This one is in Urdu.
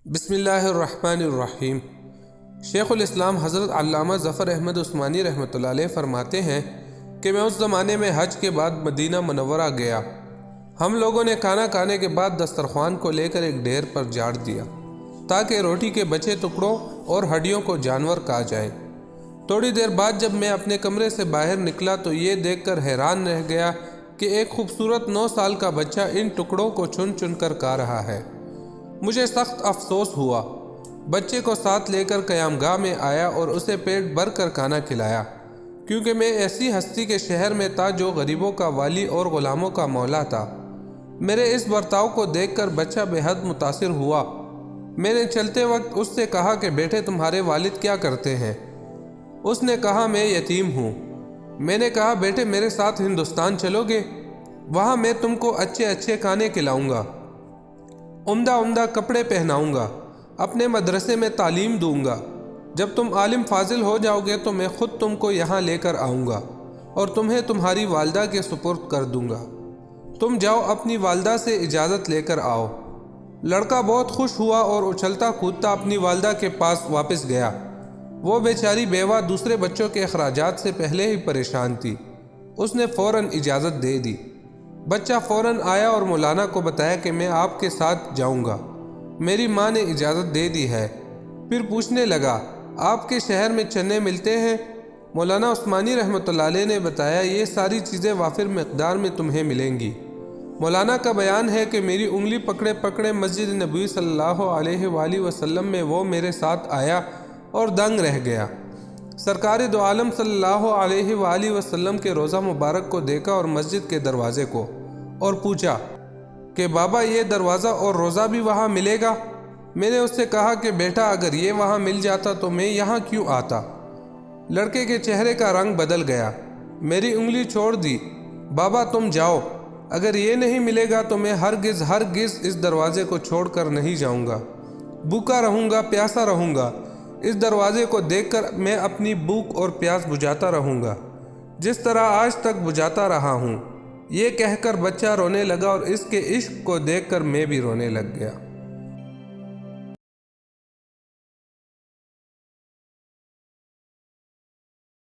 بسم اللہ الرحمن الرحیم۔ شیخ الاسلام حضرت علامہ ظفر احمد عثمانی رحمۃ اللہ علیہ فرماتے ہیں کہ میں اس زمانے میں حج کے بعد مدینہ منورہ گیا۔ ہم لوگوں نے کھانا کھانے کے بعد دسترخوان کو لے کر ایک ڈھیر پر جاڑ دیا تاکہ روٹی کے بچے ٹکڑوں اور ہڈیوں کو جانور کھا جائیں۔ تھوڑی دیر بعد جب میں اپنے کمرے سے باہر نکلا تو یہ دیکھ کر حیران رہ گیا کہ ایک خوبصورت 9 سال کا بچہ ان ٹکڑوں کو چن چن کر کھا رہا ہے۔ مجھے سخت افسوس ہوا۔ بچے کو ساتھ لے کر قیام گاہ میں آیا اور اسے پیٹ بھر کر کھانا کھلایا، کیونکہ میں ایسی ہستی کے شہر میں تھا جو غریبوں کا والی اور غلاموں کا مولا تھا۔ میرے اس برتاؤ کو دیکھ کر بچہ بے حد متاثر ہوا۔ میں نے چلتے وقت اس سے کہا کہ بیٹے تمہارے والد کیا کرتے ہیں؟ اس نے کہا میں یتیم ہوں۔ میں نے کہا بیٹے میرے ساتھ ہندوستان چلو گے؟ وہاں میں تم کو اچھے اچھے کھانے کھلاؤں گا، عمدہ عمدہ کپڑے پہناؤں گا، اپنے مدرسے میں تعلیم دوں گا۔ جب تم عالم فاضل ہو جاؤ گے تو میں خود تم کو یہاں لے کر آؤں گا اور تمہیں تمہاری والدہ کے سپرد کر دوں گا۔ تم جاؤ اپنی والدہ سے اجازت لے کر آؤ۔ لڑکا بہت خوش ہوا اور اچھلتا کودتا اپنی والدہ کے پاس واپس گیا۔ وہ بیچاری بیوہ دوسرے بچوں کے اخراجات سے پہلے ہی پریشان تھی۔ اس نے فوراً اجازت دے دی۔ بچہ فوراً آیا اور مولانا کو بتایا کہ میں آپ کے ساتھ جاؤں گا، میری ماں نے اجازت دے دی ہے۔ پھر پوچھنے لگا آپ کے شہر میں چنے ملتے ہیں؟ مولانا عثمانی رحمۃ اللہ علیہ نے بتایا یہ ساری چیزیں وافر مقدار میں تمہیں ملیں گی۔ مولانا کا بیان ہے کہ میری انگلی پکڑے پکڑے مسجد نبوی صلی اللہ علیہ وآلہ وسلم میں وہ میرے ساتھ آیا اور دنگ رہ گیا۔ سرکار دو عالم صلی اللہ علیہ وآلہ وسلم کے روضہ مبارک کو دیکھا اور مسجد کے دروازے کو، اور پوچھا کہ بابا یہ دروازہ اور روضہ بھی وہاں ملے گا؟ میں نے اس سے کہا کہ بیٹا اگر یہ وہاں مل جاتا تو میں یہاں کیوں آتا؟ لڑکے کے چہرے کا رنگ بدل گیا۔ میری انگلی چھوڑ دی۔ بابا تم جاؤ، اگر یہ نہیں ملے گا تو میں ہرگز اس دروازے کو چھوڑ کر نہیں جاؤں گا۔ بھوکا رہوں گا، پیاسا رہوں گا، اس دروازے کو دیکھ کر میں اپنی بھوک اور پیاس بجھاتا رہوں گا جس طرح آج تک بجھاتا رہا ہوں۔ یہ کہہ کر بچہ رونے لگا اور اس کے عشق کو دیکھ کر میں بھی رونے لگ گیا۔